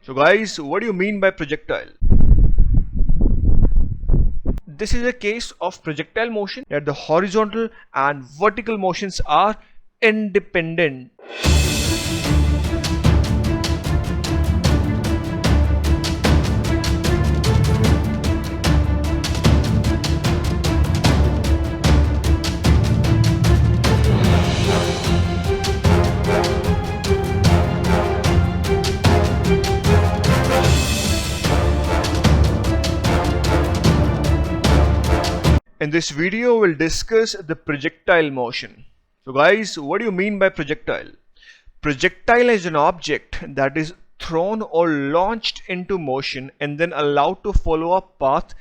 So guys, what do you mean by projectile? This is a case of projectile motion that the horizontal and vertical motions are independent. In this video, we'll discuss the projectile motion. So guys, what do you mean by projectile? Projectile is an object that is thrown or launched into motion and then allowed to follow a path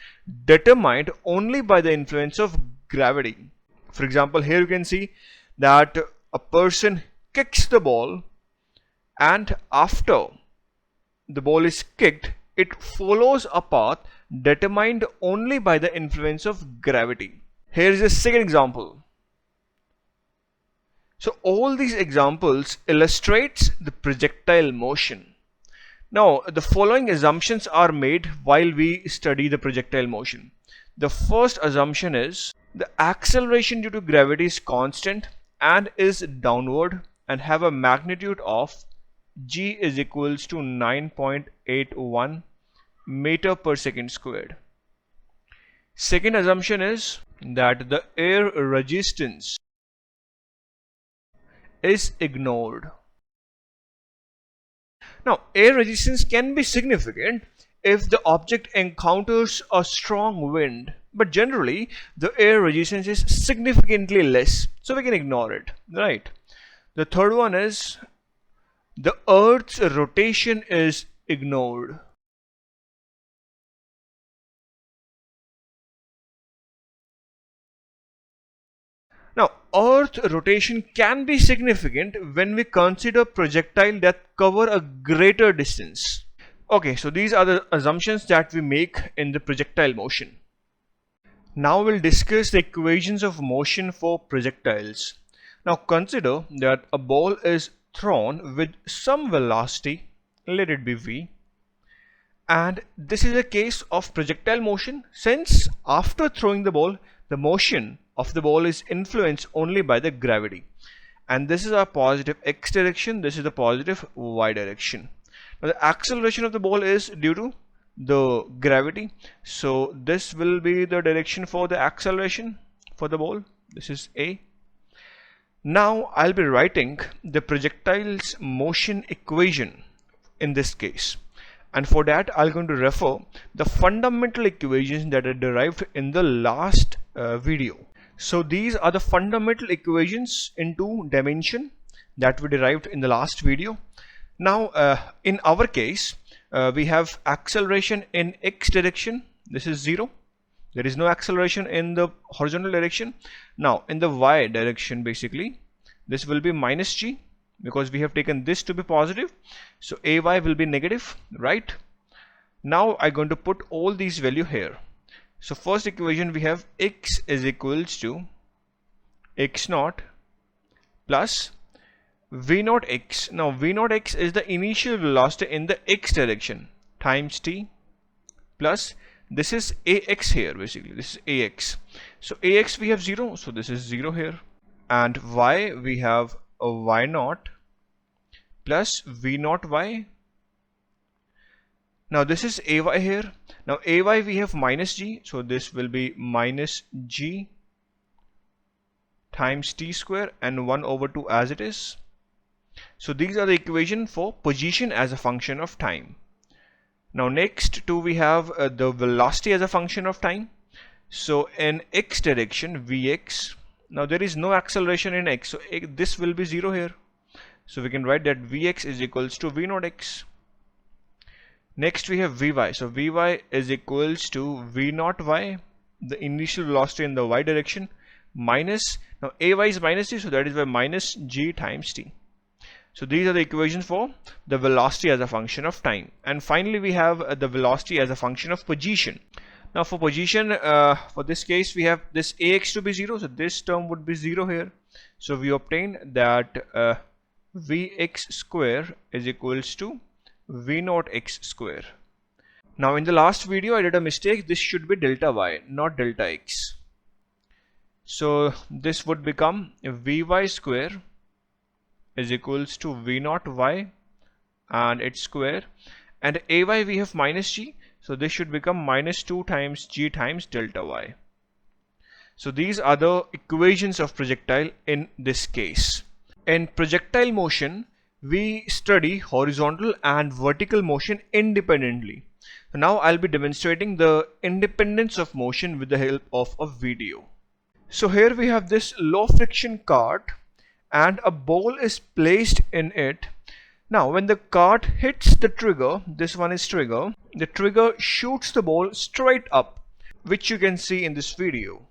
determined only by the influence of gravity. For example, here you can see that a person kicks the ball, and after the ball is kicked, it follows a path determined only by the influence of gravity. Here is a second example. So all these examples illustrates the projectile motion. Now the following assumptions are made while we study the projectile motion. The first assumption is the acceleration due to gravity is constant and is downward and have a magnitude of g is equals to 9.81 meter per second squared. Second assumption is that the air resistance is ignored. Now, air resistance can be significant if the object encounters a strong wind, but generally the air resistance is significantly less, so we can ignore it, right? The third one is the Earth's rotation is ignored. Now, Earth rotation can be significant when we consider projectiles that cover a greater distance. Okay, so these are the assumptions that we make in the projectile motion. Now we'll discuss the equations of motion for projectiles. Now consider that a ball is thrown with some velocity, let it be v, and this is a case of projectile motion since after throwing the ball, the motion of the ball is influenced only by the gravity, and this is our positive x direction, this is the positive y direction. Now the acceleration of the ball is due to the gravity, so this will be the direction for the acceleration for the ball. This is a. Now I'll be writing the projectile's motion equation in this case, and for that I'm going to refer the fundamental equations that are derived in the last video. So these are the fundamental equations in two dimension that we derived in the last video. Now in our case we have acceleration in x direction, this is 0. There is no acceleration in the horizontal direction. Now in the y direction, basically this will be minus g because we have taken this to be positive, so ay will be negative, right? Now I'm going to put all these value here. So first equation we have x is equals to x naught plus v naught x. Now v naught x is the initial velocity in the x direction times t plus this is ax here, basically this is ax. So ax we have 0, so this is 0 here, and y we have a y naught plus v naught y. Now this is ay here. Now ay we have minus g, so this will be minus g times t square and 1 over 2 as it is. So these are the equation for position as a function of time. Now next two we have the velocity as a function of time. So in x direction vx, now there is no acceleration in x, so this will be 0 here. So we can write that vx is equals to v naught x. Next we have vy, so vy is equals to v naught y, the initial velocity in the y direction, minus, now ay is minus t, so that is why minus g times t. So these are the equations for the velocity as a function of time. And finally we have the velocity as a function of position. Now for position, for this case we have this ax to be 0, so this term would be 0 here. So we obtain that vx square is equals to v naught x square. Now in the last video I did a mistake. This should be delta y, not delta x. So this would become vy square is equals to v naught y and its square, and ay we have minus g, so this should become minus 2 times g times delta y. So these are the equations of projectile in this case. In projectile motion, we study horizontal and vertical motion independently. So now I'll be demonstrating the independence of motion with the help of a video. So here we have this low friction cart and a ball is placed in it. Now when the cart hits the trigger, this one is trigger, the trigger shoots the ball straight up, which you can see in this video.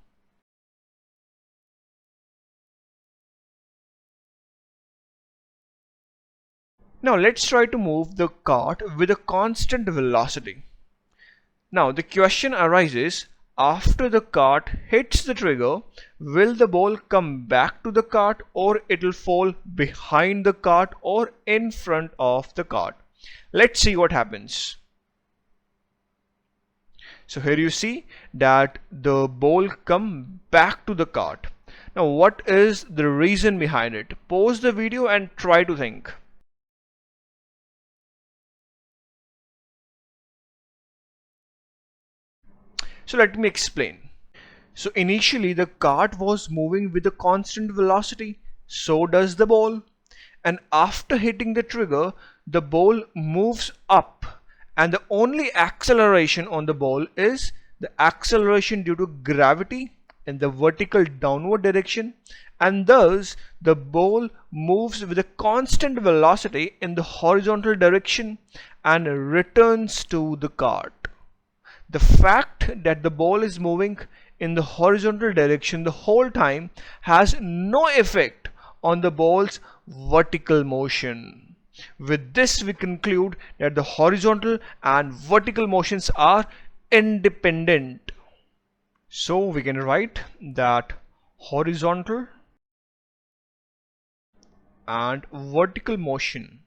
Now let's try to move the cart with a constant velocity. Now the question arises, after the cart hits the trigger, will the ball come back to the cart, or it will fall behind the cart or in front of the cart? Let's see what happens. So here you see that the ball come back to the cart. Now what is the reason behind it? Pause the video and try to think. So let me explain. So initially the cart was moving with a constant velocity, so does the ball. And after hitting the trigger, the ball moves up, and the only acceleration on the ball is the acceleration due to gravity in the vertical downward direction, and thus the ball moves with a constant velocity in the horizontal direction and returns to the cart. The fact that the ball is moving in the horizontal direction the whole time has no effect on the ball's vertical motion. With this we conclude that the horizontal and vertical motions are independent. So we can write that horizontal and vertical motion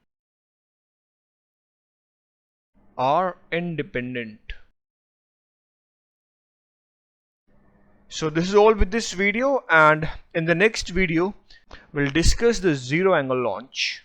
are independent. So this is all with this video, and in the next video we'll discuss the zero angle launch.